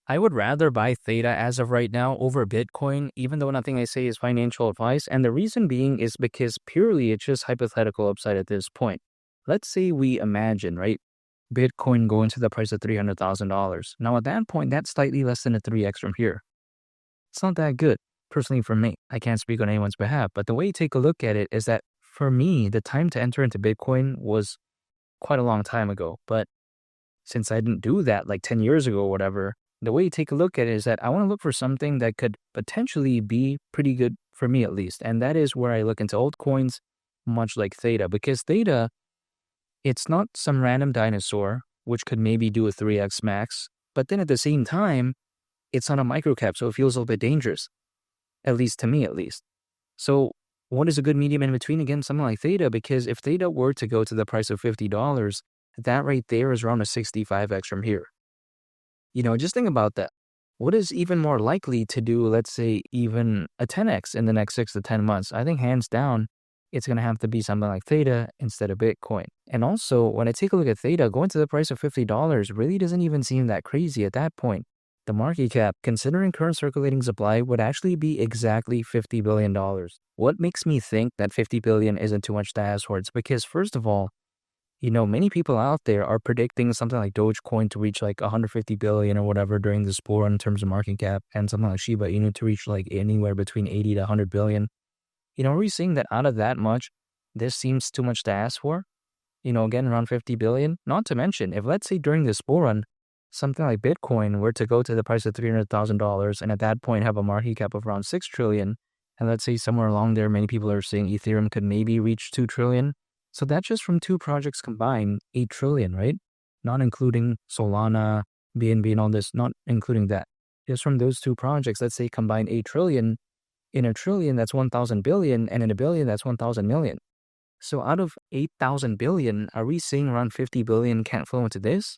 I would rather buy Theta as of right now over Bitcoin, even though nothing I say is financial advice. And the reason being is because purely it's just hypothetical upside at this point. Let's say we imagine, right? Bitcoin going to the price of $300,000. Now, at that point, that's slightly less than a 3x from here. It's not that good, personally for me. I can't speak on anyone's behalf, but the way you take a look at it is that for me, the time to enter into Bitcoin was quite a long time ago. But since I didn't do that like 10 years ago or whatever, the way you take a look at it is that I want to look for something that could potentially be pretty good for me at least. And that is where I look into altcoins, much like Theta, because Theta, it's not some random dinosaur, which could maybe do a 3x max. But then at the same time, it's not a microcap, so it feels a little bit dangerous, at least to me at least. So what is a good medium in between? Again, something like Theta, because if Theta were to go to the price of $50, that right there is around a 65x from here. Just think about that. What is even more likely to do, let's say, even a 10x in the next 6 to 10 months? I think hands down, it's going to have to be something like Theta instead of Bitcoin. And also, when I take a look at Theta, going to the price of $50 really doesn't even seem that crazy at that point. The market cap, considering current circulating supply, would actually be exactly $50 billion. What makes me think that $50 billion isn't too much to ask for? It's because, first of all, many people out there are predicting something like Dogecoin to reach like 150 billion or whatever during this bull run in terms of market cap, and something like Shiba Inu to reach like anywhere between 80 to 100 billion. Are we seeing that out of that much, this seems too much to ask for? Again, around 50 billion. Not to mention, if let's say during this bull run, something like Bitcoin were to go to the price of $300,000 and at that point have a market cap of around 6 trillion, and let's say somewhere along there, many people are saying Ethereum could maybe reach 2 trillion. So that's just from two projects combined, 8 trillion, right? Not including Solana, BNB, and all this, not including that. Just from those two projects, let's say combined 8 trillion. In a trillion, that's 1,000 billion, and in a billion, that's 1,000 million. So out of 8,000 billion, are we saying around 50 billion can't flow into this?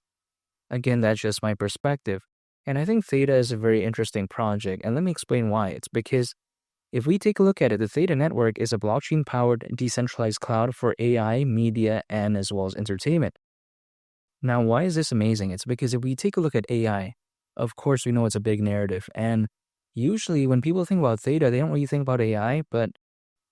Again, that's just my perspective. And I think Theta is a very interesting project, and let me explain why. It's because if we take a look at it, the Theta network is a blockchain-powered decentralized cloud for AI, media, and as well as entertainment. Now, why is this amazing? It's because if we take a look at AI, of course, we know it's a big narrative. And usually when people think about Theta, they don't really think about AI, but,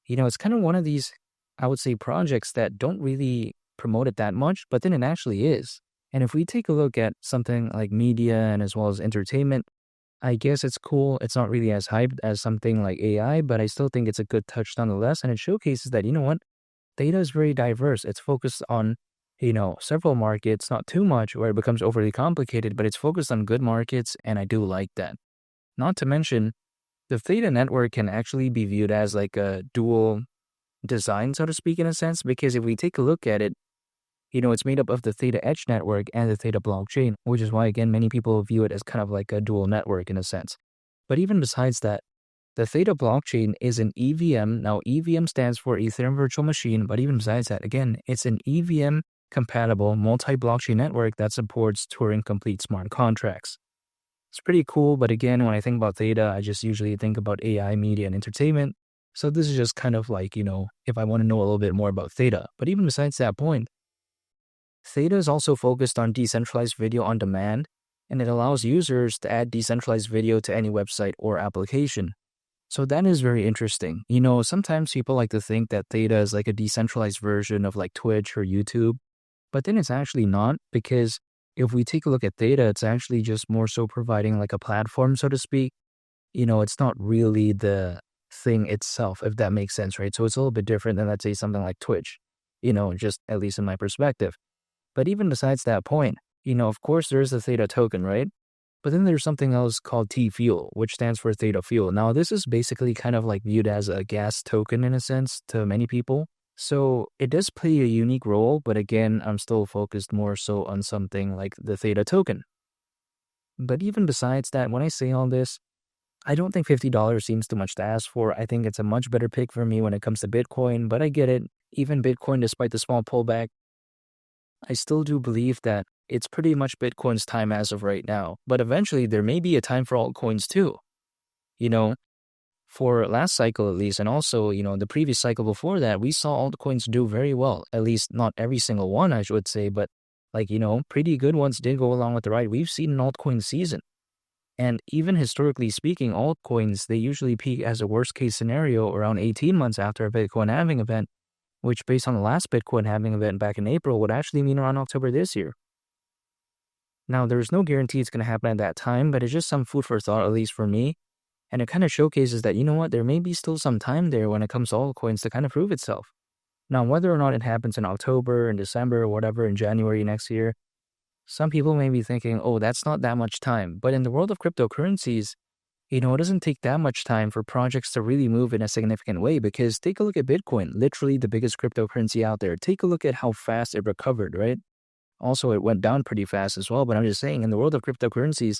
it's kind of one of these, I would say, projects that don't really promote it that much, but then it actually is. And if we take a look at something like media and as well as entertainment, I guess it's cool. It's not really as hyped as something like AI, but I still think it's a good touch nonetheless. And it showcases that, Theta is very diverse. It's focused on, several markets, not too much where it becomes overly complicated, but it's focused on good markets. And I do like that. Not to mention, the Theta network can actually be viewed as like a dual design, so to speak, in a sense, because if we take a look at it, it's made up of the Theta Edge network and the Theta blockchain, which is why, again, many people view it as kind of like a dual network in a sense. But even besides that, the Theta blockchain is an EVM. Now, EVM stands for Ethereum Virtual Machine, but even besides that, again, it's an EVM-compatible multi-blockchain network that supports Turing-complete smart contracts. It's pretty cool, but again, when I think about Theta, I just usually think about AI, media, and entertainment. So this is just kind of like, if I want to know a little bit more about Theta. But even besides that point, Theta is also focused on decentralized video on demand, and it allows users to add decentralized video to any website or application. So that is very interesting. Sometimes people like to think that Theta is like a decentralized version of like Twitch or YouTube, but then it's actually not, because if we take a look at Theta, it's actually just more so providing like a platform, so to speak. It's not really the thing itself, if that makes sense, right? So it's a little bit different than, let's say, something like Twitch, just at least in my perspective. But even besides that point, of course, there is the Theta token, right? But then there's something else called T-Fuel, which stands for Theta Fuel. Now, this is basically kind of like viewed as a gas token in a sense to many people. So it does play a unique role, but again, I'm still focused more so on something like the Theta token. But even besides that, when I say all this, I don't think $50 seems too much to ask for. I think it's a much better pick for me when it comes to Bitcoin, but I get it. Even Bitcoin, despite the small pullback, I still do believe that it's pretty much Bitcoin's time as of right now. But eventually, there may be a time for altcoins too. For last cycle at least, and also, the previous cycle before that, we saw altcoins do very well. At least not every single one, I should say, but pretty good ones did go along with the ride. We've seen an altcoin season. And even historically speaking, altcoins, they usually peak as a worst case scenario around 18 months after a Bitcoin halving event, which based on the last Bitcoin halving event back in April would actually mean around October this year. Now, there's no guarantee it's going to happen at that time, but it's just some food for thought, at least for me. And it kind of showcases that, you know what, there may be still some time there when it comes to altcoins to kind of prove itself. Now, whether or not it happens in October, in December, or whatever, in January next year, some people may be thinking, oh, that's not that much time. But in the world of cryptocurrencies, it doesn't take that much time for projects to really move in a significant way, because take a look at Bitcoin, literally the biggest cryptocurrency out there. Take a look at how fast it recovered, right? Also, it went down pretty fast as well, but I'm just saying, in the world of cryptocurrencies,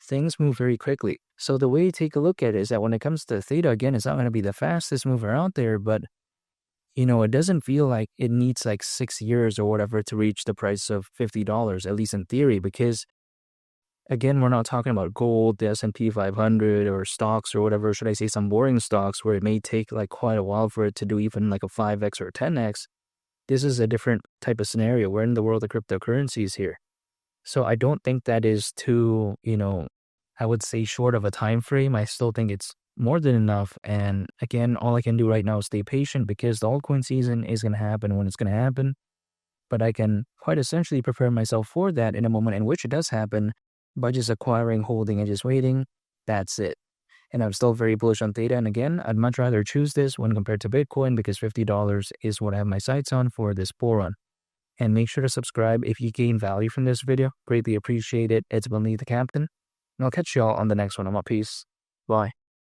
things move very quickly. So the way you take a look at it is that when it comes to Theta, again, it's not going to be the fastest mover out there, but it doesn't feel like it needs like 6 years or whatever to reach the price of $50, at least in theory, because again, we're not talking about gold, the S&P 500, or stocks or whatever, should I say some boring stocks where it may take like quite a while for it to do even like a 5x or 10x. This is a different type of scenario. We're in the world of cryptocurrencies here. So I don't think that is too, I would say short of a time frame. I still think it's more than enough. And again, all I can do right now is stay patient, because the altcoin season is going to happen when it's going to happen. But I can quite essentially prepare myself for that in a moment in which it does happen by just acquiring, holding, and just waiting. That's it. And I'm still very bullish on Theta. And again, I'd much rather choose this when compared to Bitcoin, because $50 is what I have my sights on for this bull run. And make sure to subscribe if you gain value from this video. Greatly appreciate it. It's been Lee the Captain. And I'll catch y'all on the next one. I'm out. Peace. Bye.